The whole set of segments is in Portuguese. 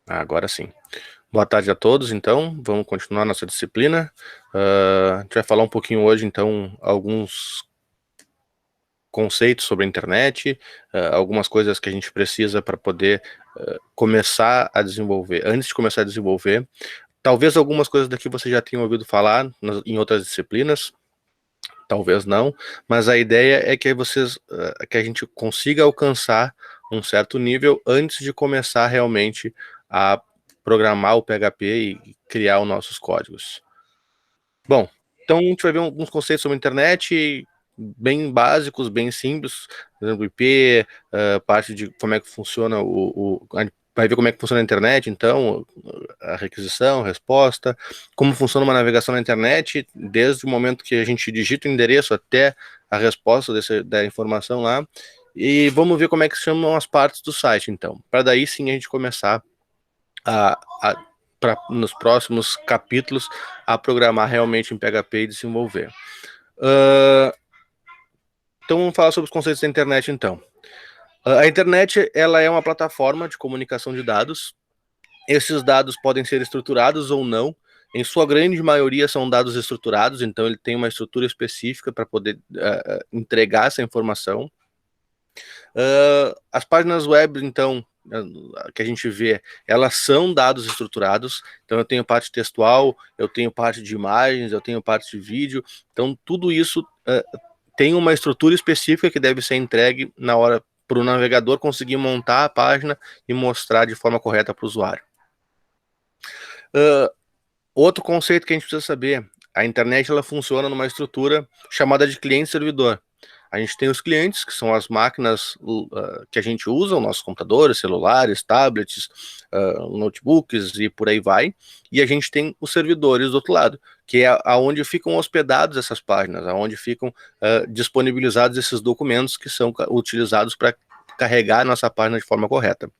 Agora sim. Boa tarde a todos, então. Vamos continuar nossa disciplina. A gente vai falar um pouquinho hoje, então, alguns conceitos sobre a internet, algumas coisas que a gente precisa para poder começar a desenvolver, antes de começar a desenvolver. Talvez algumas coisas daqui você já tenha ouvido falar em outras disciplinas, talvez não, mas a ideia é que que a gente consiga alcançar um certo nível antes de começar realmente a programar o PHP e criar os nossos códigos. Bom, então a gente vai ver alguns conceitos sobre a internet, bem básicos, bem simples, por exemplo, IP, parte de como é que funciona vai ver como é que funciona a internet, então, a requisição, a resposta, como funciona uma navegação na internet, desde o momento que a gente digita o endereço até a resposta da informação lá, e vamos ver como é que se chamam as partes do site, então, para daí sim a gente começar a, nos próximos capítulos a programar realmente em PHP e desenvolver. Então vamos falar sobre os conceitos da internet então. A internet ela é uma plataforma de comunicação de dados. Esses dados podem ser estruturados ou não. Em sua grande maioria são dados estruturados, então ele tem uma estrutura específica para poder entregar essa informação. As páginas web, então, que a gente vê, elas são dados estruturados, então eu tenho parte textual, eu tenho parte de imagens, eu tenho parte de vídeo, então tudo isso tem uma estrutura específica que deve ser entregue na hora para o navegador conseguir montar a página e mostrar de forma correta para o usuário. Outro conceito que a gente precisa saber, a internet ela funciona numa estrutura chamada de cliente-servidor. A gente tem os clientes, que são as máquinas que a gente usa, os nossos computadores, celulares, tablets, notebooks e por aí vai. E a gente tem os servidores do outro lado, que é aonde ficam hospedados essas páginas, aonde ficam disponibilizados esses documentos que são utilizados para carregar a nossa página de forma correta.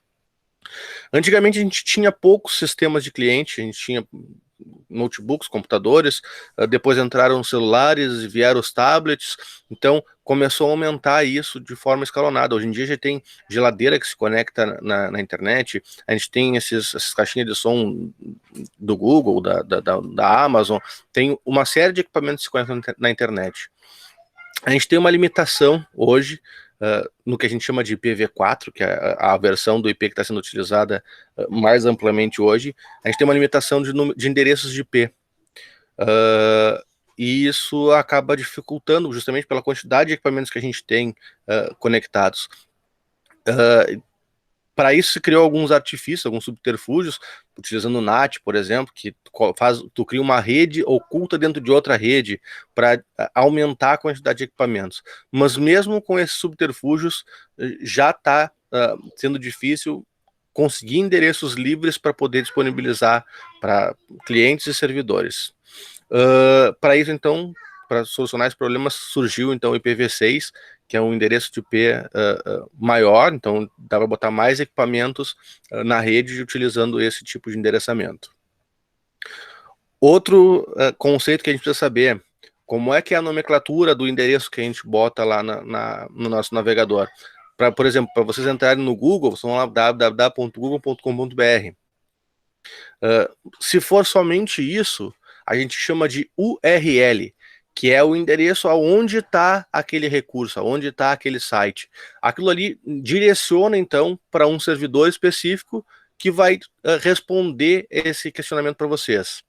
Antigamente a gente tinha poucos sistemas de cliente, a gente tinha notebooks, computadores, depois entraram os celulares, vieram os tablets, então começou a aumentar isso de forma escalonada. Hoje em dia já tem geladeira que se conecta na internet, a gente tem essas caixinhas de som do Google, da Amazon, tem uma série de equipamentos que se conectam na internet. A gente tem uma limitação hoje no que a gente chama de IPv4, que é a versão do IP que está sendo utilizada mais amplamente hoje. A gente tem uma limitação de endereços de IP. E isso acaba dificultando, justamente pela quantidade de equipamentos que a gente tem conectados. Para isso se criou alguns artifícios, alguns subterfúgios, utilizando o NAT, por exemplo, que tu cria uma rede oculta dentro de outra rede para aumentar a quantidade de equipamentos. Mas mesmo com esses subterfúgios, já está sendo difícil conseguir endereços livres para poder disponibilizar para clientes e servidores. Para isso, então, para solucionar esse problema, surgiu então o IPv6, que é um endereço de IP maior, então dá para botar mais equipamentos na rede utilizando esse tipo de endereçamento. Outro conceito que a gente precisa saber, como é que é a nomenclatura do endereço que a gente bota lá no nosso navegador. Por exemplo, para vocês entrarem no Google, vocês vão lá www.google.com.br. Se for somente isso, a gente chama de URL, que é o endereço aonde está aquele recurso, aonde está aquele site. Aquilo ali direciona, então, para um servidor específico que vai responder esse questionamento para vocês.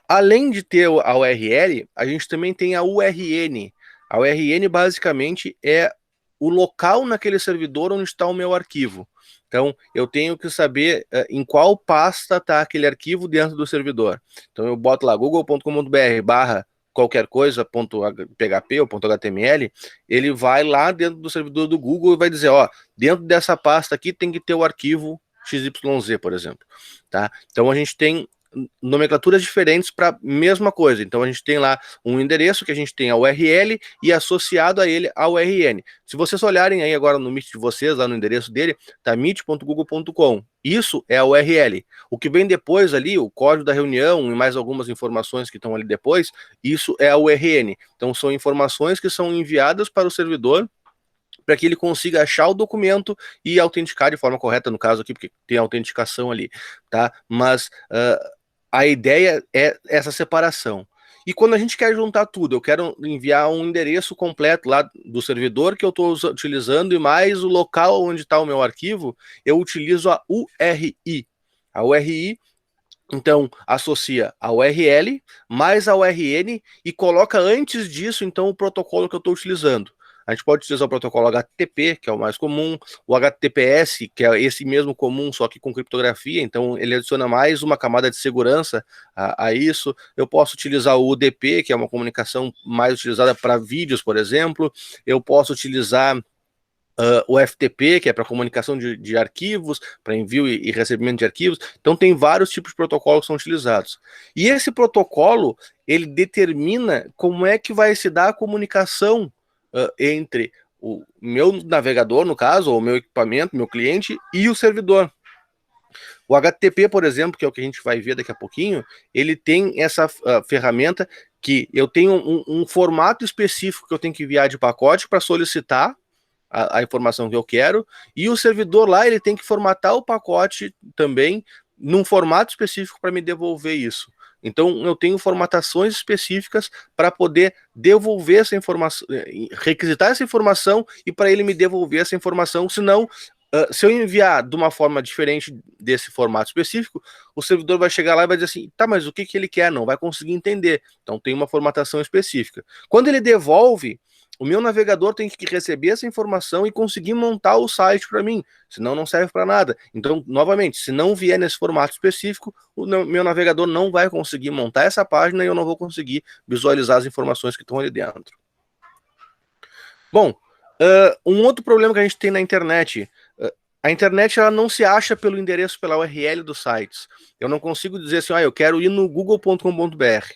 Além de ter a URL, a gente também tem a URN. A URN, basicamente, é o local naquele servidor onde está o meu arquivo. Então, eu tenho que saber em qual pasta está aquele arquivo dentro do servidor. Então, eu boto lá google.com.br barra qualquer coisa, .php ou .html, ele vai lá dentro do servidor do Google e vai dizer, ó, dentro dessa pasta aqui tem que ter o arquivo XYZ, por exemplo. Tá? Então, a gente tem nomenclaturas diferentes para a mesma coisa. Então a gente tem lá um endereço que a gente tem a URL e associado a ele a URN. Se vocês olharem aí agora no Meet de vocês, lá no endereço dele, tá meet.google.com. Isso é a URL. O que vem depois ali, o código da reunião e mais algumas informações que estão ali depois, isso é a URN. Então são informações que são enviadas para o servidor para que ele consiga achar o documento e autenticar de forma correta, no caso aqui, porque tem autenticação ali, tá? Mas a ideia é essa separação. E quando a gente quer juntar tudo, eu quero enviar um endereço completo lá do servidor que eu estou utilizando e mais o local onde está o meu arquivo, eu utilizo a URI. A URI, então, associa a URL mais a URN e coloca antes disso, então, o protocolo que eu estou utilizando. A gente pode utilizar o protocolo HTTP, que é o mais comum, o HTTPS, que é esse mesmo comum, só que com criptografia, então ele adiciona mais uma camada de segurança a isso. Eu posso utilizar o UDP, que é uma comunicação mais utilizada para vídeos, por exemplo. Eu posso utilizar o FTP, que é para comunicação de arquivos, para envio e recebimento de arquivos. Então tem vários tipos de protocolos que são utilizados. E esse protocolo, ele determina como é que vai se dar a comunicação entre o meu navegador, no caso, ou o meu equipamento, meu cliente, e o servidor. O HTTP, por exemplo, que é o que a gente vai ver daqui a pouquinho, ele tem essa ferramenta que eu tenho um formato específico que eu tenho que enviar de pacote para solicitar a informação que eu quero, e o servidor lá ele tem que formatar o pacote também num formato específico para me devolver isso. Então eu tenho formatações específicas para poder devolver essa informação, requisitar essa informação e para ele me devolver essa informação, senão se eu enviar de uma forma diferente desse formato específico, o servidor vai chegar lá e vai dizer assim, tá, mas o que ele quer? Não vai conseguir entender. Então tem uma formatação específica. Quando ele devolve, o meu navegador tem que receber essa informação e conseguir montar o site para mim, senão não serve para nada. Então, novamente, se não vier nesse formato específico, o meu navegador não vai conseguir montar essa página e eu não vou conseguir visualizar as informações que estão ali dentro. Bom, um outro problema que a gente tem na internet, a internet ela não se acha pelo endereço, pela URL dos sites. Eu não consigo dizer assim, eu quero ir no google.com.br.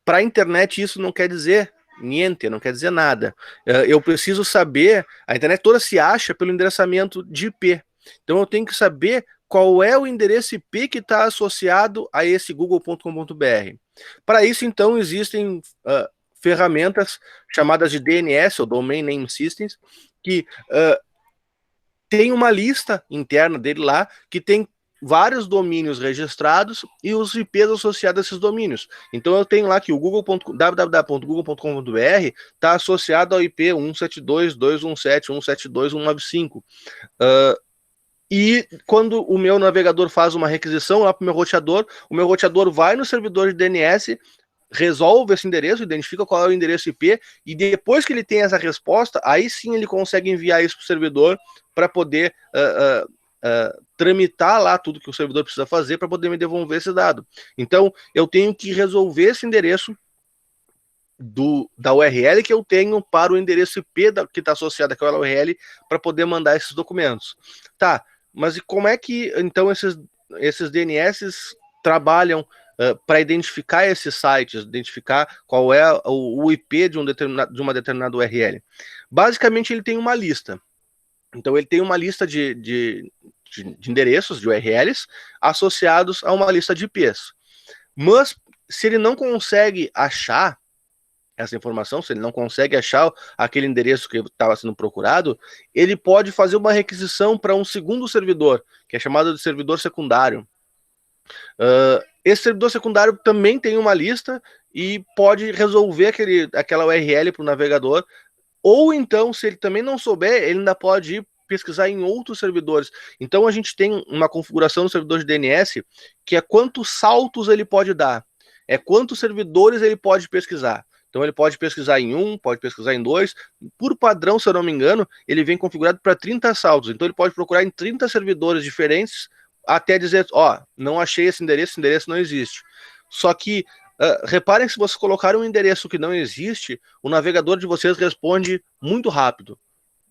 Para a internet isso não quer dizer niente, não quer dizer nada. Eu preciso saber, a internet toda se acha pelo endereçamento de IP. Então eu tenho que saber qual é o endereço IP que está associado a esse google.com.br. Para isso, então, existem ferramentas chamadas de DNS, ou Domain Name Systems, que tem uma lista interna dele lá, que tem vários domínios registrados e os IPs associados a esses domínios. Então eu tenho lá que o www.google.com.br está associado ao IP 172.217.172.195. E quando o meu navegador faz uma requisição lá para o meu roteador vai no servidor de DNS, resolve esse endereço, identifica qual é o endereço IP, e depois que ele tem essa resposta, aí sim ele consegue enviar isso para o servidor para poder tramitar lá tudo que o servidor precisa fazer para poder me devolver esse dado. Então, eu tenho que resolver esse endereço da URL que eu tenho para o endereço IP que está associado àquela URL para poder mandar esses documentos. Tá, mas e como é que, então, esses DNS trabalham para identificar esses sites, identificar qual é o IP de uma determinada URL? Basicamente, ele tem uma lista. Então, ele tem uma lista de endereços, de URLs, associados a uma lista de IPs. Mas, se ele não consegue achar essa informação, se ele não consegue achar aquele endereço que estava sendo procurado, ele pode fazer uma requisição para um segundo servidor, que é chamado de servidor secundário. Esse servidor secundário também tem uma lista e pode resolver aquela URL para o navegador, ou então, se ele também não souber, ele ainda pode ir pesquisar em outros servidores. Então a gente tem uma configuração no servidor de DNS que é quantos saltos ele pode dar, é quantos servidores ele pode pesquisar. Então ele pode pesquisar em um, pode pesquisar em dois. Por padrão, se eu não me engano, ele vem configurado para 30 saltos. Então ele pode procurar em 30 servidores diferentes até dizer, não achei esse endereço não existe. Só que reparem que se vocês colocarem um endereço que não existe, o navegador de vocês responde muito rápido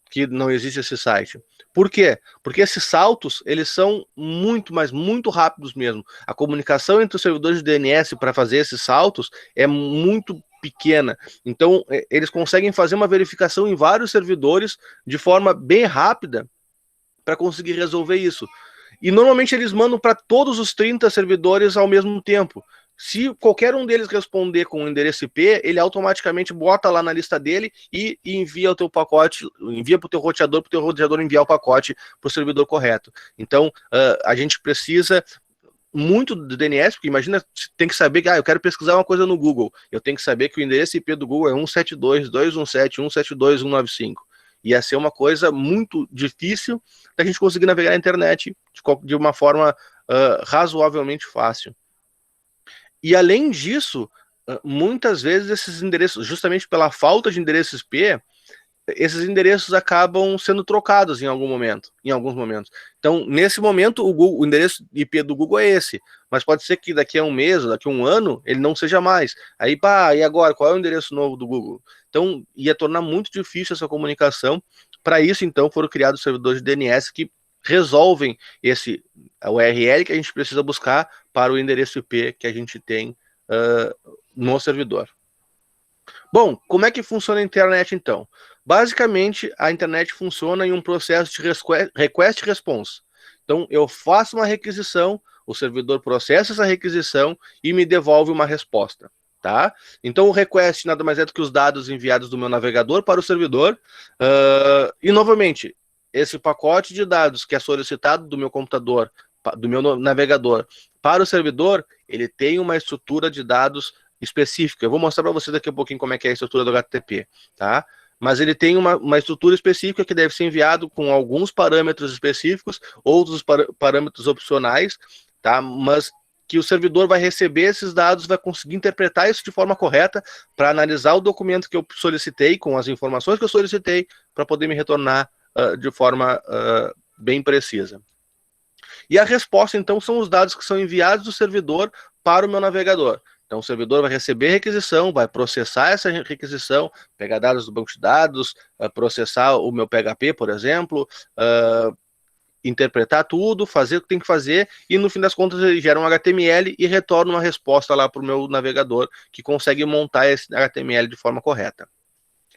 que não existe esse site. Por quê? Porque esses saltos, eles são muito, mas muito rápidos mesmo. A comunicação entre os servidores de DNS para fazer esses saltos é muito pequena. Então, eles conseguem fazer uma verificação em vários servidores de forma bem rápida para conseguir resolver isso. E normalmente eles mandam para todos os 30 servidores ao mesmo tempo. Se qualquer um deles responder com o endereço IP, ele automaticamente bota lá na lista dele e envia o teu pacote, envia para o teu roteador enviar o pacote para o servidor correto. Então, a gente precisa muito do DNS, porque imagina, tem que saber que eu quero pesquisar uma coisa no Google, eu tenho que saber que o endereço IP do Google é 172.217.172.195. Ia ser uma coisa muito difícil da gente conseguir navegar na internet de uma forma razoavelmente fácil. E além disso, muitas vezes esses endereços, justamente pela falta de endereço IP, esses endereços acabam sendo trocados em alguns momentos. Então, nesse momento, o endereço IP do Google é esse, mas pode ser que daqui a um mês, daqui a um ano, ele não seja mais. Aí, e agora, qual é o endereço novo do Google? Então, ia tornar muito difícil essa comunicação. Para isso, então, foram criados servidores de DNS que resolvem esse URL que a gente precisa buscar para o endereço IP que a gente tem no servidor. Bom, como é que funciona a internet, então? Basicamente, a internet funciona em um processo de request response. Então, eu faço uma requisição, o servidor processa essa requisição e me devolve uma resposta. Tá? Então, o request nada mais é do que os dados enviados do meu navegador para o servidor. E, novamente, esse pacote de dados que é solicitado do meu computador, do meu navegador, para o servidor, ele tem uma estrutura de dados específica. Eu vou mostrar para você daqui a pouquinho como é que é a estrutura do HTTP, tá? Mas ele tem uma estrutura específica que deve ser enviado com alguns parâmetros específicos, outros parâmetros opcionais, tá? Mas que o servidor vai receber esses dados, vai conseguir interpretar isso de forma correta para analisar o documento que eu solicitei, com as informações que eu solicitei, para poder me retornar de forma bem precisa. E a resposta, então, são os dados que são enviados do servidor para o meu navegador. Então, o servidor vai receber a requisição, vai processar essa requisição, pegar dados do banco de dados, processar o meu PHP, por exemplo, interpretar tudo, fazer o que tem que fazer, e no fim das contas ele gera um HTML e retorna uma resposta lá para o meu navegador, que consegue montar esse HTML de forma correta.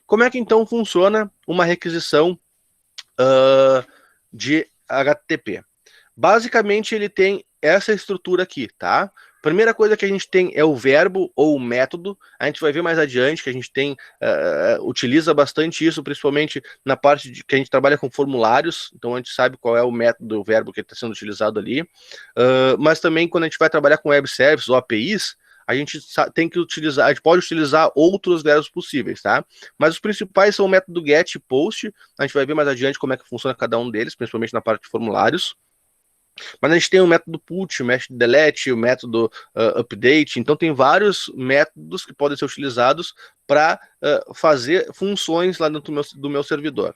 Como é que então funciona uma requisição de HTTP? Basicamente ele tem essa estrutura aqui, tá? Primeira coisa que a gente tem é o verbo ou o método. A gente vai ver mais adiante que a gente tem utiliza bastante isso, principalmente na parte de que a gente trabalha com formulários. Então a gente sabe qual é o método, o verbo que está sendo utilizado ali. Mas também quando a gente vai trabalhar com web services ou APIs, a gente tem que utilizar, a gente pode utilizar outros verbos possíveis, tá? Mas os principais são o método get e post. A gente vai ver mais adiante como é que funciona cada um deles, principalmente na parte de formulários. Mas a gente tem o método put, o método delete, o método update. Então tem vários métodos que podem ser utilizados para fazer funções lá dentro do meu servidor.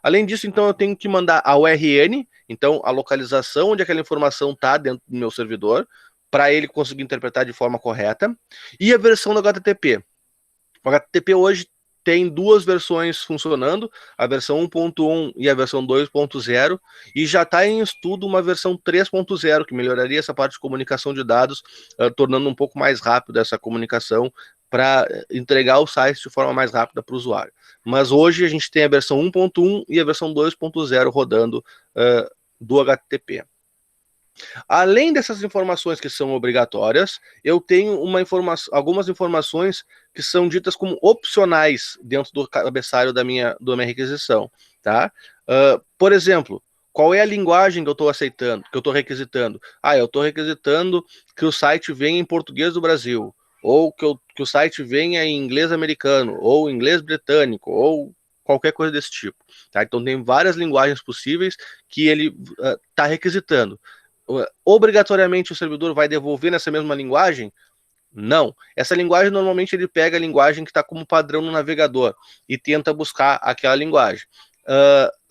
Além disso, então, eu tenho que mandar a URN, então a localização onde aquela informação está dentro do meu servidor, para ele conseguir interpretar de forma correta, e a versão do HTTP. O HTTP hoje tem duas versões funcionando, a versão 1.1 e a versão 2.0, e já está em estudo uma versão 3.0, que melhoraria essa parte de comunicação de dados, tornando um pouco mais rápido essa comunicação para entregar o site de forma mais rápida para o usuário. Mas hoje a gente tem a versão 1.1 e a versão 2.0 rodando do HTTP. Além dessas informações que são obrigatórias, eu tenho algumas informações que são ditas como opcionais dentro do cabeçalho da minha requisição, tá? Por exemplo, qual é a linguagem que eu estou aceitando, que eu estou requisitando? Eu estou requisitando que o site venha em português do Brasil, ou que o site venha em inglês americano, ou inglês britânico, ou qualquer coisa desse tipo, tá? Então tem várias linguagens possíveis que ele está requisitando. Obrigatoriamente o servidor vai devolver nessa mesma linguagem? Não. Essa linguagem, normalmente, ele pega a linguagem que está como padrão no navegador e tenta buscar aquela linguagem.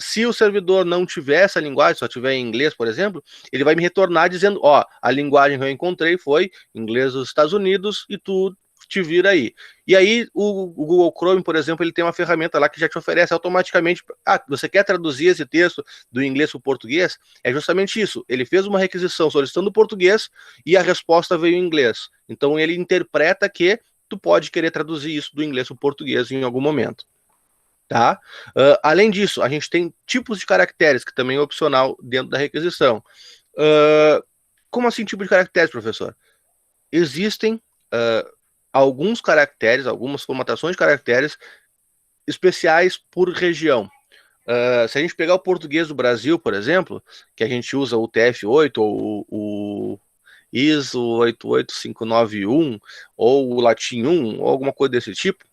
Se o servidor não tiver essa linguagem, só tiver em inglês, por exemplo, ele vai me retornar dizendo, a linguagem que eu encontrei foi inglês dos Estados Unidos e tu te vira aí. E aí o Google Chrome, por exemplo, ele tem uma ferramenta lá que já te oferece automaticamente, você quer traduzir esse texto do inglês para o português? É justamente isso, ele fez uma requisição solicitando o português e a resposta veio em inglês. Então ele interpreta que tu pode querer traduzir isso do inglês para o português em algum momento. Tá? Além disso, a gente tem tipos de caracteres, que também é opcional dentro da requisição. Como assim tipo de caracteres, professor? existem alguns caracteres, algumas formatações de caracteres especiais por região. Se a gente pegar o português do Brasil, por exemplo, que a gente usa o TF8 ou o ISO 88591 ou o Latim 1 ou alguma coisa desse tipo,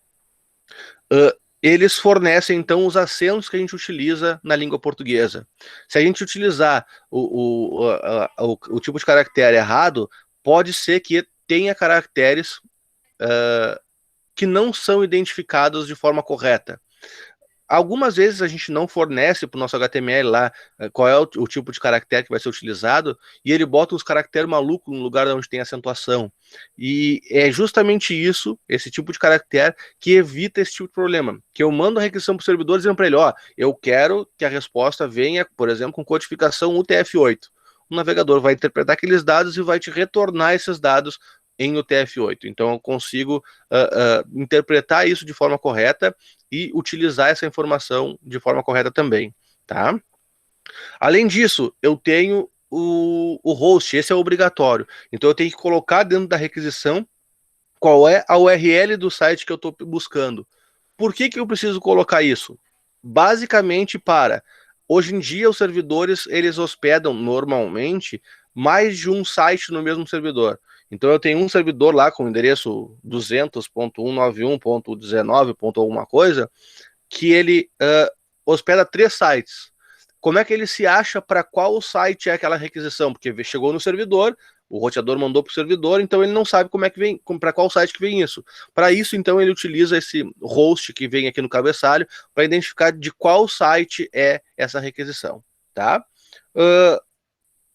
eles fornecem então os acentos que a gente utiliza na língua portuguesa. Se a gente utilizar o tipo de caractere errado, pode ser que tenha caracteres que não são identificados de forma correta. Algumas vezes a gente não fornece para o nosso HTML lá qual é o tipo de caractere que vai ser utilizado, e ele bota uns caracteres malucos no lugar onde tem acentuação. E é justamente isso, esse tipo de caractere, que evita esse tipo de problema. Que eu mando a requisição para o servidor dizendo para ele, ó, eu quero que a resposta venha, por exemplo, com codificação UTF-8. O navegador vai interpretar aqueles dados e vai te retornar esses dados em UTF-8. Então eu consigo interpretar isso de forma correta e utilizar essa informação de forma correta também, tá? Além disso, eu tenho o host, esse é obrigatório. Então eu tenho que colocar dentro da requisição qual é a URL do site que eu estou buscando. Por que eu preciso colocar isso? Basicamente hoje em dia os servidores, eles hospedam normalmente mais de um site no mesmo servidor. Então eu tenho um servidor lá com o endereço 200.191.19. alguma coisa, que ele hospeda 3 sites. Como é que ele se acha para qual site é aquela requisição? Porque chegou no servidor, o roteador mandou para o servidor, então ele não sabe como é que vem, para qual site que vem isso. Para isso, então, ele utiliza esse host que vem aqui no cabeçalho para identificar de qual site é essa requisição, tá?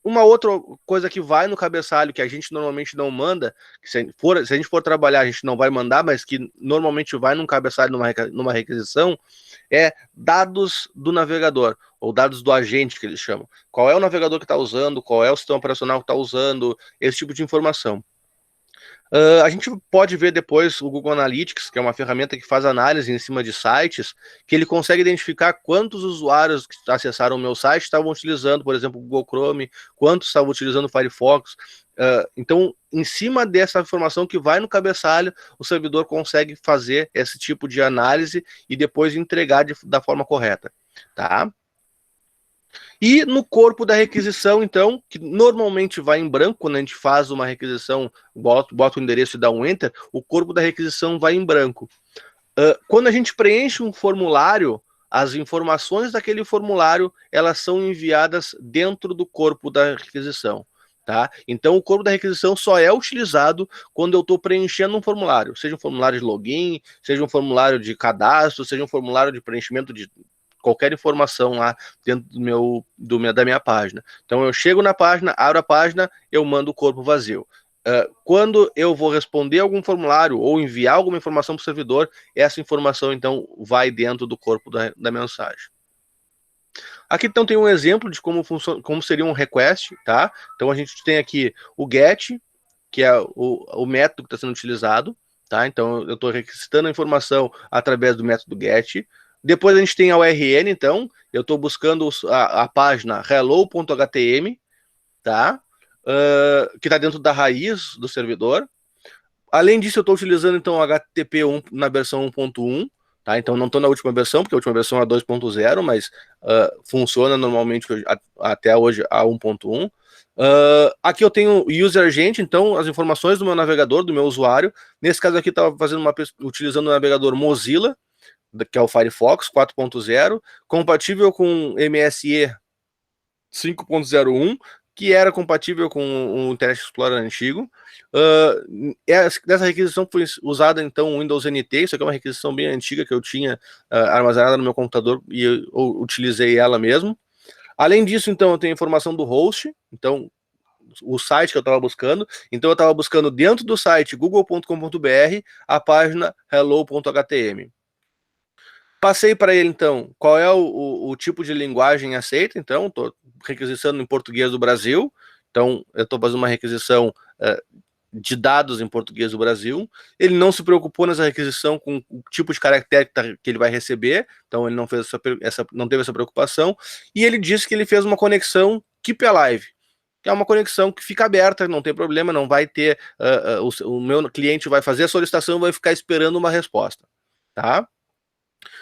Uma outra coisa que vai no cabeçalho, que a gente normalmente não manda, que se a gente for trabalhar, a gente não vai mandar, mas que normalmente vai num cabeçalho, numa requisição, é dados do navegador, ou dados do agente, que eles chamam. Qual é o navegador que está usando, qual é o sistema operacional que está usando, esse tipo de informação. A gente pode ver depois o Google Analytics, que é uma ferramenta que faz análise em cima de sites, que ele consegue identificar quantos usuários que acessaram o meu site estavam utilizando, por exemplo, o Google Chrome, quantos estavam utilizando o Firefox. Então, em cima dessa informação que vai no cabeçalho, o servidor consegue fazer esse tipo de análise e depois entregar da forma correta, tá? E no corpo da requisição, então, que normalmente vai em branco, quando a gente faz uma requisição, bota o endereço e dá um enter, o corpo da requisição vai em branco. Quando a gente preenche um formulário, as informações daquele formulário, elas são enviadas dentro do corpo da requisição. Tá? Então, o corpo da requisição só é utilizado quando eu estou preenchendo um formulário, seja um formulário de login, seja um formulário de cadastro, seja um formulário de preenchimento de qualquer informação lá dentro da minha página. Então eu chego na página, abro a página, eu mando o corpo vazio. Quando eu vou responder algum formulário ou enviar alguma informação para o servidor, essa informação então vai dentro do corpo da mensagem. Aqui então tem um exemplo de como seria um request, tá? Então a gente tem aqui o get, que é o método que está sendo utilizado, tá? Então eu estou requisitando a informação através do método get. Depois a gente tem a URL, então, eu estou buscando a página hello.htm, tá? Que está dentro da raiz do servidor. Além disso, eu estou utilizando, então, o HTTP na versão 1.1, tá? Então, não estou na última versão, porque a última versão é 2.0, mas funciona normalmente até hoje a 1.1. Aqui eu tenho user agent, então as informações do meu navegador, do meu usuário. Nesse caso aqui, estava utilizando o navegador Mozilla, que é o Firefox 4.0, compatível com MSE 5.01, que era compatível com o Internet Explorer antigo. Essa requisição foi usada, então, o Windows NT, isso aqui é uma requisição bem antiga que eu tinha armazenada no meu computador e eu utilizei ela mesmo. Além disso, então, eu tenho informação do host, então, o site que eu estava buscando. Então, eu estava buscando dentro do site google.com.br a página hello.htm. Passei para ele, então, qual é o tipo de linguagem aceita. Então, estou requisitando em português do Brasil. Então, eu estou fazendo uma requisição de dados em português do Brasil. Ele não se preocupou nessa requisição com o tipo de caractere que ele vai receber. Então, ele não fez não teve essa preocupação. E ele disse que ele fez uma conexão Keep Alive. que é uma conexão que fica aberta, não tem problema, não vai ter, o meu cliente vai fazer a solicitação e vai ficar esperando uma resposta, tá?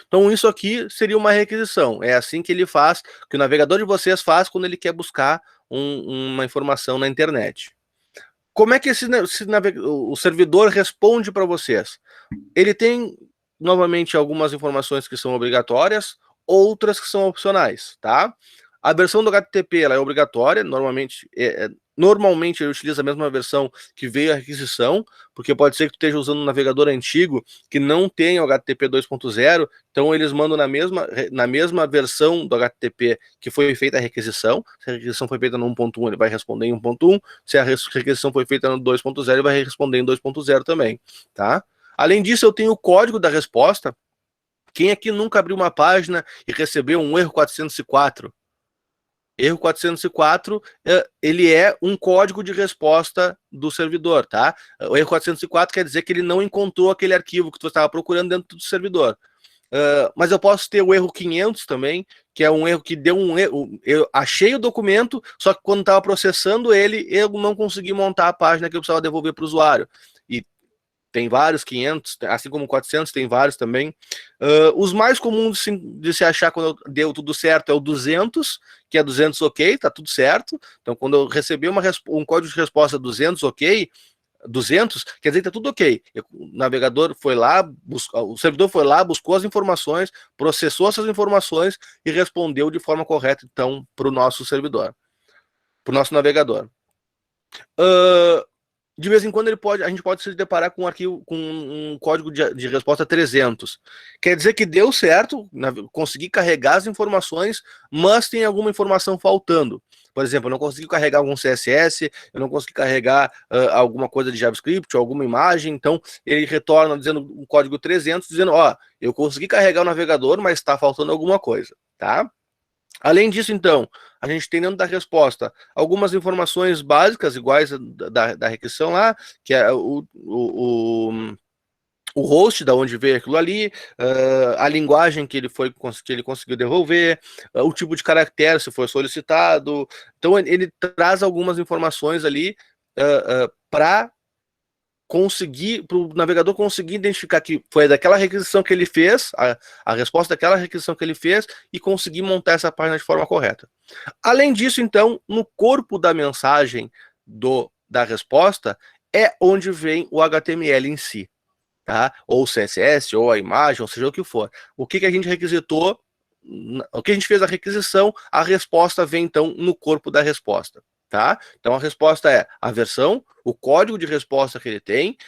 Então isso aqui seria uma requisição, é assim que ele faz, que o navegador de vocês faz quando ele quer buscar uma informação na internet. Como é que o servidor responde para vocês? Ele tem, novamente, algumas informações que são obrigatórias, outras que são opcionais, tá? A versão do HTTP ela é obrigatória, normalmente ele utiliza a mesma versão que veio a requisição, porque pode ser que tu esteja usando um navegador antigo que não tem o HTTP 2.0, então eles mandam na mesma versão do HTTP que foi feita a requisição. Se a requisição foi feita no 1.1, ele vai responder em 1.1, se a requisição foi feita no 2.0, ele vai responder em 2.0 também, tá? Além disso, eu tenho o código da resposta. Quem aqui nunca abriu uma página e recebeu um erro 404? Erro 404, ele é um código de resposta do servidor, tá? O erro 404 quer dizer que ele não encontrou aquele arquivo que tu estava procurando dentro do servidor. Mas eu posso ter o erro 500 também, que é um erro que deu um erro. Eu achei o documento, só que quando estava processando ele, eu não consegui montar a página que eu precisava devolver para o usuário. E tem vários, 500, assim como 400, tem vários também. Os mais comuns de se achar quando deu tudo certo é o 200, que é 200 ok, tá tudo certo. Então, quando eu recebi um código de resposta 200 ok, 200, quer dizer que tá tudo ok. O navegador foi lá, o servidor foi lá, buscou as informações, processou essas informações e respondeu de forma correta, então, para o nosso servidor, para o nosso navegador. De vez em quando a gente pode se deparar com um arquivo, com um código de resposta 300. Quer dizer que deu certo, consegui carregar as informações, mas tem alguma informação faltando. Por exemplo, eu não consegui carregar algum CSS, eu não consegui carregar alguma coisa de JavaScript, ou alguma imagem, então ele retorna dizendo um código 300, dizendo, ó, eu consegui carregar o navegador, mas está faltando alguma coisa, tá? Além disso, então, a gente tem dentro da resposta algumas informações básicas, iguais da requisição lá, que é o host, da onde veio aquilo ali, a linguagem que ele conseguiu devolver, o tipo de caractere, se foi solicitado. Então, ele traz algumas informações ali para o navegador conseguir identificar que foi daquela requisição que ele fez, a resposta daquela requisição que ele fez, e conseguir montar essa página de forma correta. Além disso, então, no corpo da mensagem da resposta é onde vem o HTML em si, tá? Ou o CSS, ou a imagem, ou seja o que for. O que a gente requisitou, o que a gente fez a requisição, a resposta vem, então, no corpo da resposta. Tá? Então a resposta é a versão, o código de resposta que ele tem,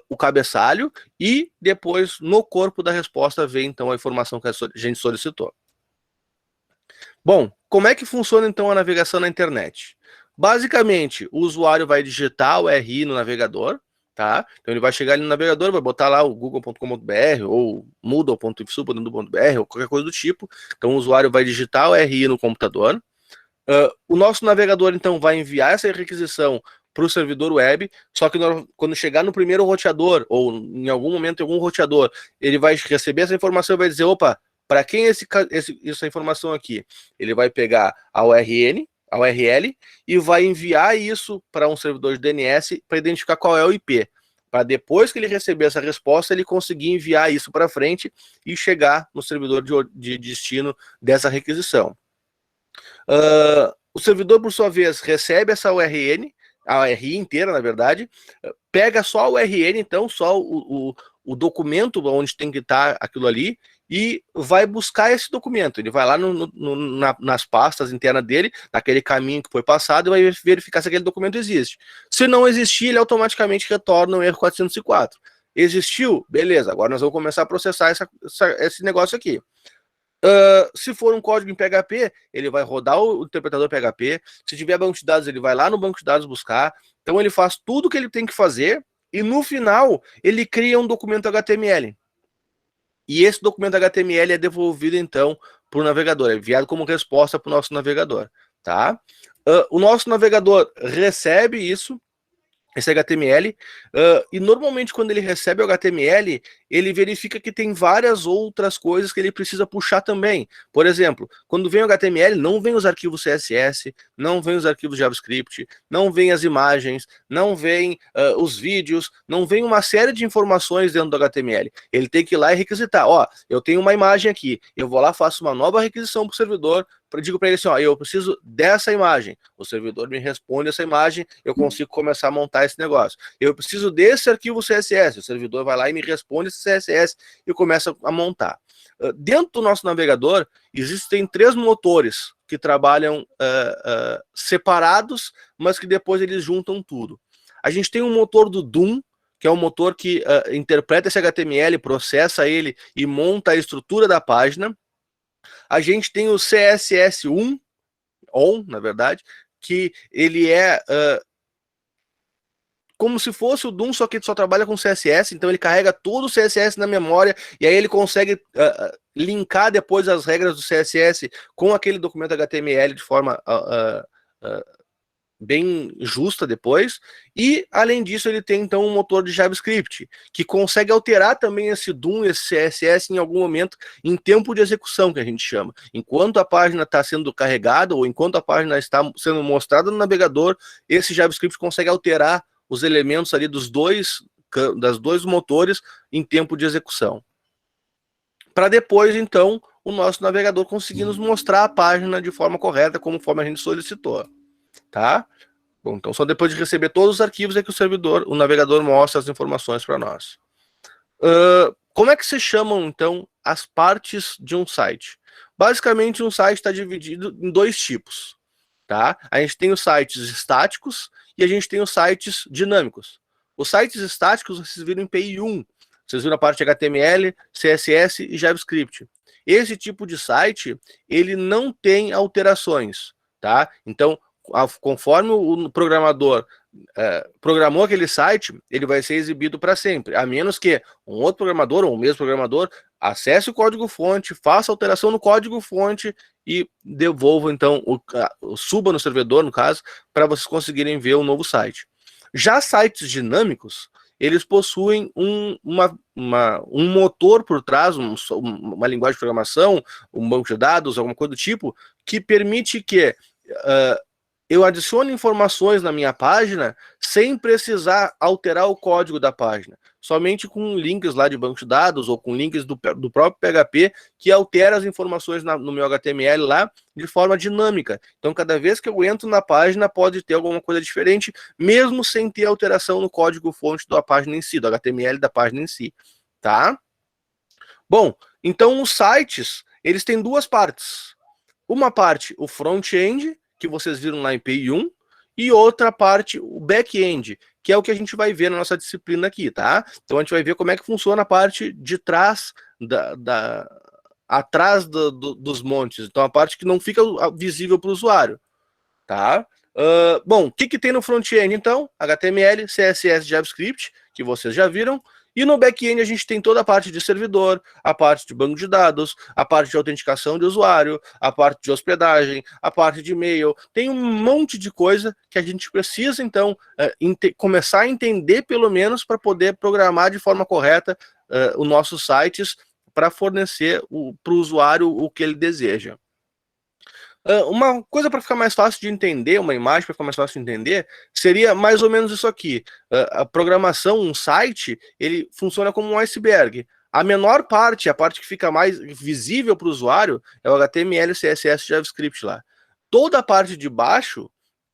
o cabeçalho, e depois no corpo da resposta vem então a informação que a gente solicitou. Bom, como é que funciona então a navegação na internet? Basicamente, o usuário vai digitar o URI no navegador, tá? Então ele vai chegar ali no navegador, vai botar lá o google.com.br ou moodle.ifsu.br ou qualquer coisa do tipo. Então o usuário vai digitar o URI no computador. O nosso navegador, então, vai enviar essa requisição para o servidor web, só que quando chegar no primeiro roteador, ou em algum momento em algum roteador, ele vai receber essa informação e vai dizer, opa, para quem é essa informação aqui? Ele vai pegar a URL e vai enviar isso para um servidor de DNS para identificar qual é o IP. Para depois que ele receber essa resposta, ele conseguir enviar isso para frente e chegar no servidor de destino dessa requisição. O servidor, por sua vez, recebe essa URN, a URI inteira, na verdade, pega só a URN, então, só o documento onde tem que estar aquilo ali, e vai buscar esse documento. Ele vai lá nas pastas internas dele, naquele caminho que foi passado, e vai verificar se aquele documento existe. Se não existir, ele automaticamente retorna o erro 404. Existiu? Beleza, agora nós vamos começar a processar esse negócio aqui. Se for um código em PHP, ele vai rodar o interpretador PHP. Se tiver banco de dados, ele vai lá no banco de dados buscar. Então ele faz tudo o que ele tem que fazer e no final ele cria um documento HTML. E esse documento HTML é devolvido então para o navegador, é enviado como resposta para o nosso navegador, tá? O nosso navegador recebe isso, esse HTML, e normalmente quando ele recebe o HTML, ele verifica que tem várias outras coisas que ele precisa puxar também. Por exemplo, quando vem o HTML, não vem os arquivos CSS, não vem os arquivos JavaScript, não vem as imagens, não vem os vídeos, não vem uma série de informações dentro do HTML. Ele tem que ir lá e requisitar. Ó, eu tenho uma imagem aqui, eu vou lá, faço uma nova requisição para o servidor, digo para ele assim, ó, eu preciso dessa imagem. O servidor me responde essa imagem, eu consigo começar a montar esse negócio. Eu preciso desse arquivo CSS, o servidor vai lá e me responde esse CSS e começa a montar. Dentro do nosso navegador, existem 3 motores que trabalham separados, mas que depois eles juntam tudo. A gente tem um motor do Doom, que é um motor que interpreta esse HTML, processa ele e monta a estrutura da página. A gente tem o CSS1, na verdade, que ele é como se fosse o Doom, só que ele só trabalha com CSS, então ele carrega todo o CSS na memória, e aí ele consegue linkar depois as regras do CSS com aquele documento HTML de forma bem justa depois, e além disso ele tem então um motor de JavaScript, que consegue alterar também esse Doom, esse CSS em algum momento, em tempo de execução, que a gente chama. Enquanto a página está sendo carregada, ou enquanto a página está sendo mostrada no navegador, esse JavaScript consegue alterar os elementos ali dos dois motores em tempo de execução. Para depois, então, o nosso navegador conseguir nos mostrar a página de forma correta, conforme a gente solicitou. Tá? Bom, então só depois de receber todos os arquivos é que o navegador mostra as informações para nós. Como é que se chamam, então, as partes de um site? Basicamente, um site está dividido em 2 tipos. Tá? A gente tem os sites estáticos e a gente tem os sites dinâmicos. Os sites estáticos vocês viram em PI1. Vocês viram a parte de HTML, CSS e JavaScript. Esse tipo de site, ele não tem alterações. Tá? Então, conforme o programador programou aquele site, ele vai ser exibido para sempre, a menos que um outro programador ou o mesmo programador acesse o código-fonte, faça alteração no código-fonte e devolva, então, suba no servidor, no caso, para vocês conseguirem ver o novo site. Já sites dinâmicos, eles possuem um motor por trás, uma linguagem de programação, um banco de dados, alguma coisa do tipo, que permite que eu adiciono informações na minha página sem precisar alterar o código da página, somente com links lá de banco de dados ou com links do próprio PHP que altera as informações no meu HTML lá de forma dinâmica. Então, cada vez que eu entro na página, pode ter alguma coisa diferente, mesmo sem ter alteração no código-fonte da página em si, do HTML da página em si, tá? Bom, então os sites, eles têm 2 partes. Uma parte, o front-end, que vocês viram lá em PI1, e outra parte, o back-end, que é o que a gente vai ver na nossa disciplina aqui, tá? Então a gente vai ver como é que funciona a parte de trás, atrás dos montes, então a parte que não fica visível para o usuário, tá? Bom, o que tem no front-end, então? HTML, CSS, JavaScript, que vocês já viram, e no back-end a gente tem toda a parte de servidor, a parte de banco de dados, a parte de autenticação de usuário, a parte de hospedagem, a parte de e-mail. Tem um monte de coisa que a gente precisa, então, começar a entender, pelo menos, para poder programar de forma correta os nossos sites para fornecer para o usuário o que ele deseja. Uma coisa para ficar mais fácil de entender, uma imagem para ficar mais fácil de entender, seria mais ou menos isso aqui. A programação, um site, ele funciona como um iceberg. A menor parte, a parte que fica mais visível para o usuário, é o HTML, CSS, JavaScript lá. Toda a parte de baixo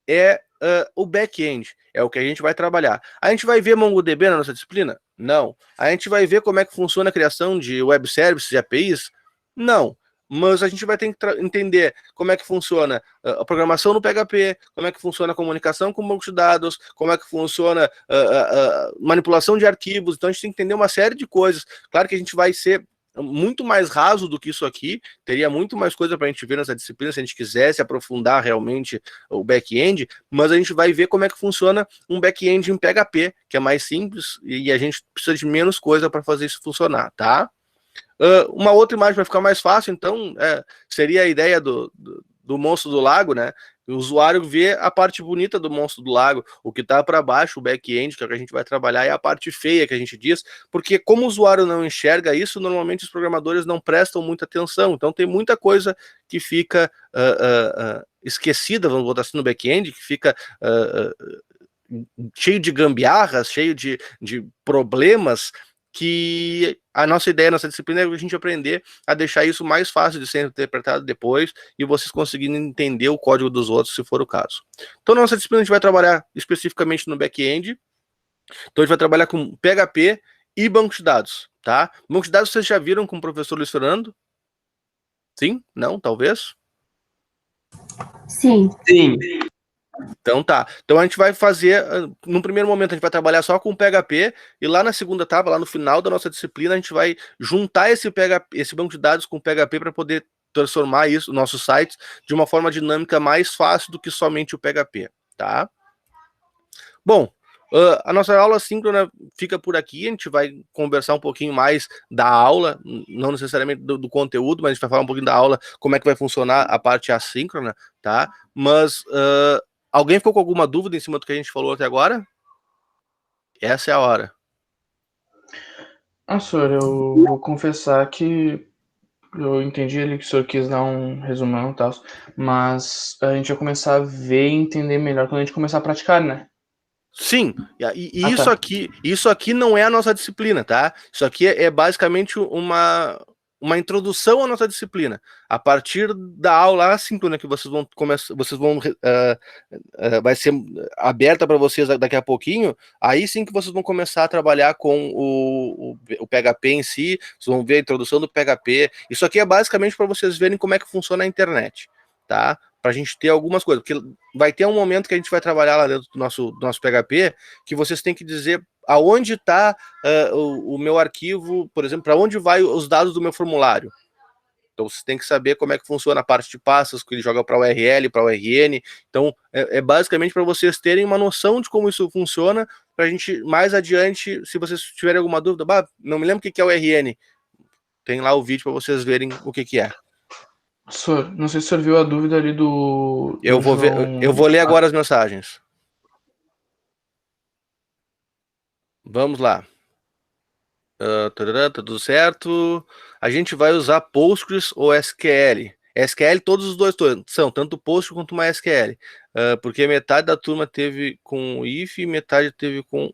é o back-end, é o que a gente vai trabalhar. A gente vai ver MongoDB na nossa disciplina? Não. A gente vai ver como é que funciona a criação de web services e APIs? Não. Mas a gente vai ter que entender como é que funciona a programação no PHP, como é que funciona a comunicação com banco de dados, como é que funciona a manipulação de arquivos. Então a gente tem que entender uma série de coisas. Claro que a gente vai ser muito mais raso do que isso aqui, teria muito mais coisa para a gente ver nessa disciplina se a gente quisesse aprofundar realmente o back-end, mas a gente vai ver como é que funciona um back-end em PHP, que é mais simples e a gente precisa de menos coisa para fazer isso funcionar, tá? Uma outra imagem para ficar mais fácil, então, seria a ideia do monstro do lago, né? O usuário vê a parte bonita do monstro do lago, o que está para baixo, o back-end, que é o que a gente vai trabalhar, é a parte feia que a gente diz, porque como o usuário não enxerga isso, normalmente os programadores não prestam muita atenção, então tem muita coisa que fica esquecida, vamos botar assim, no back-end, que fica cheio de gambiarras, cheio de problemas, que a nossa ideia, a nossa disciplina é a gente aprender a deixar isso mais fácil de ser interpretado depois e vocês conseguindo entender o código dos outros, se for o caso. Então, na nossa disciplina, a gente vai trabalhar especificamente no back-end. Então, a gente vai trabalhar com PHP e banco de dados, tá? Banco de dados vocês já viram com o professor Luiz Fernando? Sim? Não? Talvez? Sim. Sim. Então tá. Então a gente vai fazer, no primeiro momento a gente vai trabalhar só com PHP e lá na segunda etapa, lá no final da nossa disciplina, a gente vai juntar esse PHP, esse banco de dados com PHP para poder transformar isso, nossos sites, de uma forma dinâmica mais fácil do que somente o PHP, tá? Bom, a nossa aula síncrona fica por aqui, a gente vai conversar um pouquinho mais da aula, não necessariamente do conteúdo, mas a gente vai falar um pouquinho da aula, como é que vai funcionar a parte assíncrona, tá? Mas alguém ficou com alguma dúvida em cima do que a gente falou até agora? Essa é a hora. Senhor, eu vou confessar que eu entendi ali que o senhor quis dar um resumão e tal, mas a gente vai começar a ver e entender melhor quando a gente começar a praticar, né? Sim, e isso, tá. isso aqui não é a nossa disciplina, tá? Isso aqui é basicamente uma introdução à nossa disciplina. A partir da aula assíncrona que vocês vão começar, vai ser aberta para vocês daqui a pouquinho, aí sim que vocês vão começar a trabalhar com o PHP em si, vocês vão ver a introdução do PHP. Isso aqui é basicamente para vocês verem como é que funciona a internet, tá? Para a gente ter algumas coisas, porque vai ter um momento que a gente vai trabalhar lá dentro do nosso PHP, que vocês têm que dizer aonde está o meu arquivo, por exemplo, para onde vai os dados do meu formulário. Então vocês têm que saber como é que funciona a parte de pastas, que ele joga para URL, para URN. Então é basicamente para vocês terem uma noção de como isso funciona, para a gente mais adiante, se vocês tiverem alguma dúvida, não me lembro o que é URN, tem lá o vídeo para vocês verem o que é. Senhor, não sei se o senhor viu a dúvida ali do eu vou ler agora as mensagens. Vamos lá. Tá tudo certo. A gente vai usar Postgres ou SQL. SQL todos os dois são, tanto Postgres quanto MySQL. Porque metade da turma teve com o IF e metade teve com...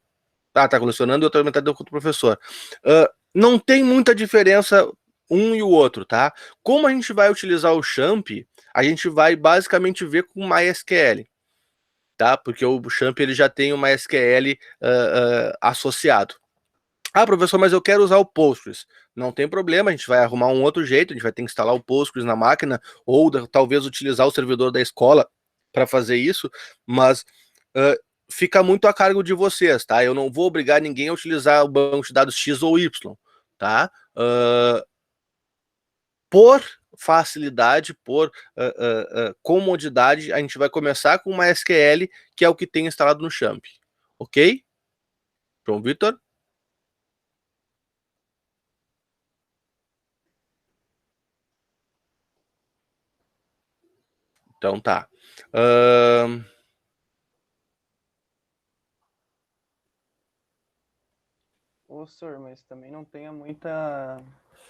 tá colecionando e outra metade deu com o professor. Não tem muita diferença um e o outro, tá? Como a gente vai utilizar o Champ, a gente vai basicamente ver com MySQL, tá? Porque o Champ ele já tem o MySQL associado. Ah, professor, mas eu quero usar o Postgres. Não tem problema, a gente vai arrumar um outro jeito, a gente vai ter que instalar o Postgres na máquina, ou talvez utilizar o servidor da escola para fazer isso, mas fica muito a cargo de vocês, tá? Eu não vou obrigar ninguém a utilizar o banco de dados X ou Y, tá? Por facilidade, por comodidade, a gente vai começar com uma SQL, que é o que tem instalado no Champ, ok? João Vitor? Então tá. Ô, senhor, mas também não tenha muita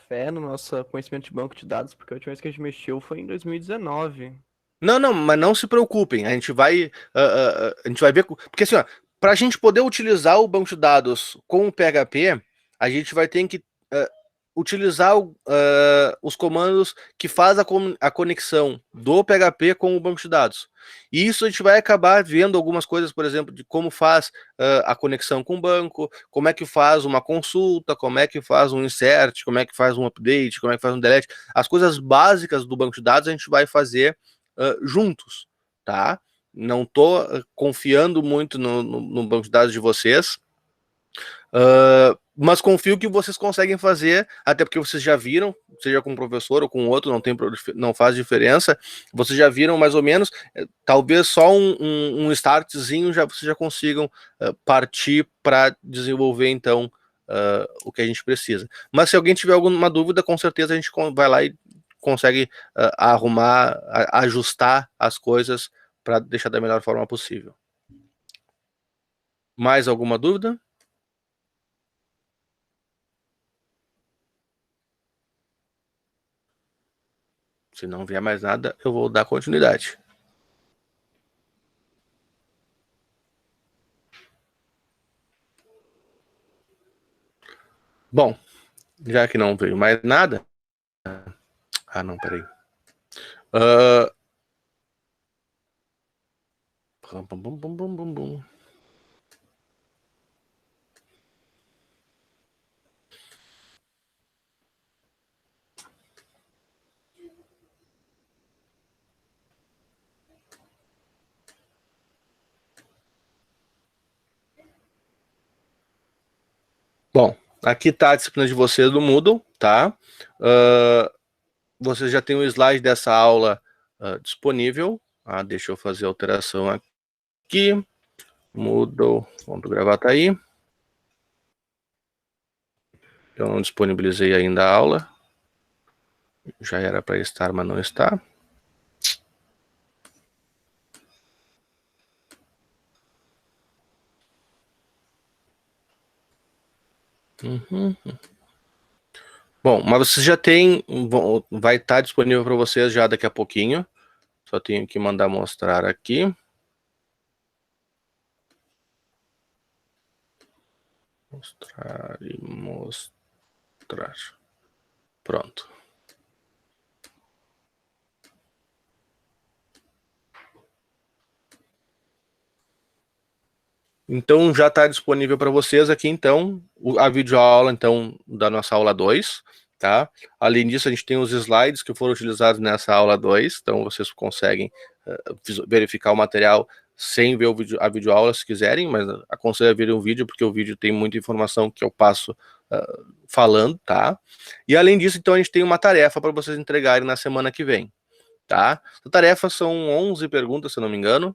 fé no nosso conhecimento de banco de dados, porque a última vez que a gente mexeu foi em 2019. Não, mas não se preocupem, a gente vai ver, porque assim, para a gente poder utilizar o banco de dados com o PHP, a gente vai ter que utilizar os comandos que faz a conexão do PHP com o banco de dados. E isso a gente vai acabar vendo algumas coisas, por exemplo, de como faz a conexão com o banco, como é que faz uma consulta, como é que faz um insert, como é que faz um update, como é que faz um delete. As coisas básicas do banco de dados a gente vai fazer juntos, tá? Não estou confiando muito no banco de dados de vocês, mas confio que vocês conseguem fazer, até porque vocês já viram, seja com um professor ou com outro, não faz diferença, vocês já viram mais ou menos, talvez só um startzinho vocês já consigam partir para desenvolver então o que a gente precisa. Mas se alguém tiver alguma dúvida, com certeza a gente vai lá e consegue arrumar, ajustar as coisas para deixar da melhor forma possível. Mais alguma dúvida? Se não vier mais nada, eu vou dar continuidade. Bom, já que não veio mais nada... Ah, não, peraí. Bom, aqui está a disciplina de vocês do Moodle, tá? Vocês já têm o slide dessa aula disponível. Deixa eu fazer a alteração aqui. Moodle, ponto gravata aí. Eu não disponibilizei ainda a aula. Já era para estar, mas não está. Bom, mas vocês já têm, vai estar disponível para vocês já daqui a pouquinho. Só tenho que mandar mostrar aqui. Mostrar e mostrar. Pronto. Então já está disponível para vocês aqui, então, a videoaula então, da nossa aula 2, tá? Além disso, a gente tem os slides que foram utilizados nessa aula 2, então vocês conseguem verificar o material sem ver a videoaula se quiserem, mas aconselho a ver um vídeo, porque o vídeo tem muita informação que eu passo falando, tá? E além disso, então, a gente tem uma tarefa para vocês entregarem na semana que vem, tá? A tarefa são 11 perguntas, se eu não me engano,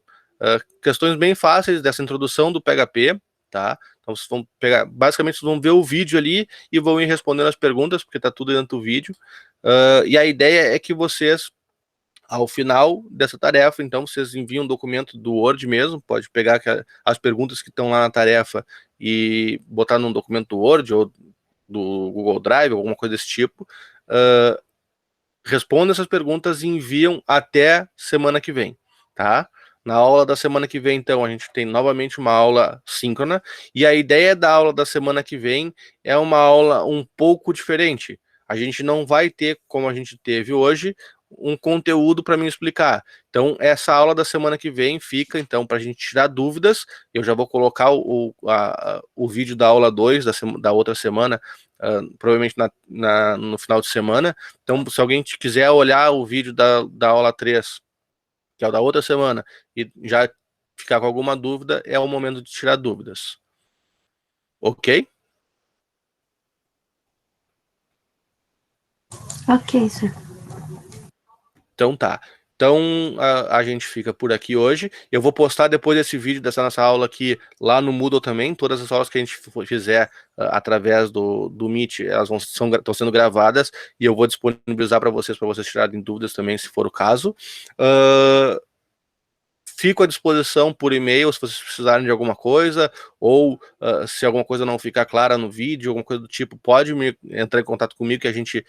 questões bem fáceis dessa introdução do PHP, tá? Então vocês vão pegar, basicamente vocês vão ver o vídeo ali e vão ir respondendo as perguntas, porque tá tudo dentro do vídeo. E a ideia é que vocês, ao final dessa tarefa, então vocês enviam um documento do Word mesmo, pode pegar as perguntas que estão lá na tarefa e botar num documento do Word ou do Google Drive, alguma coisa desse tipo. Respondam essas perguntas e enviam até semana que vem, tá? Na aula da semana que vem, então, a gente tem novamente uma aula síncrona, e a ideia da aula da semana que vem é uma aula um pouco diferente. A gente não vai ter, como a gente teve hoje, um conteúdo para me explicar. Então, essa aula da semana que vem fica, então, para a gente tirar dúvidas. Eu já vou colocar o vídeo da aula 2 da outra semana, provavelmente no final de semana. Então, se alguém quiser olhar o vídeo da aula 3, que é o da outra semana, e já ficar com alguma dúvida, é o momento de tirar dúvidas. Ok? Ok, senhor. Então tá. Então a gente fica por aqui hoje. Eu vou postar depois desse vídeo dessa nossa aula aqui lá no Moodle também. Todas as aulas que a gente fizer através do Meet, elas estão sendo gravadas e eu vou disponibilizar para vocês tirarem dúvidas também, se for o caso. Fico à disposição por e-mail se vocês precisarem de alguma coisa, ou se alguma coisa não ficar clara no vídeo, alguma coisa do tipo, pode entrar em contato comigo que a gente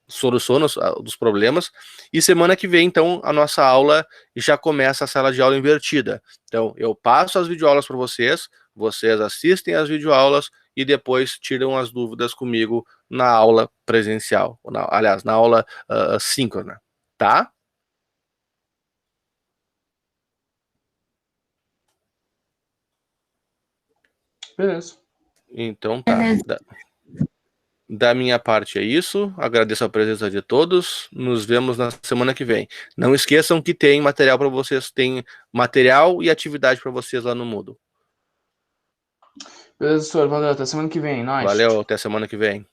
soluciona os problemas. E semana que vem, então, a nossa aula já começa a sala de aula invertida. Então, eu passo as videoaulas para vocês, vocês assistem as videoaulas e depois tiram as dúvidas comigo na aula presencial, aliás, na aula síncrona, tá? Beleza. Então tá. Da minha parte é isso. Agradeço a presença de todos. Nos vemos na semana que vem. Não esqueçam que tem material para vocês, tem material e atividade para vocês lá no Moodle. Beleza, senhor. Valeu. Até semana que vem. Nós. Valeu, até semana que vem.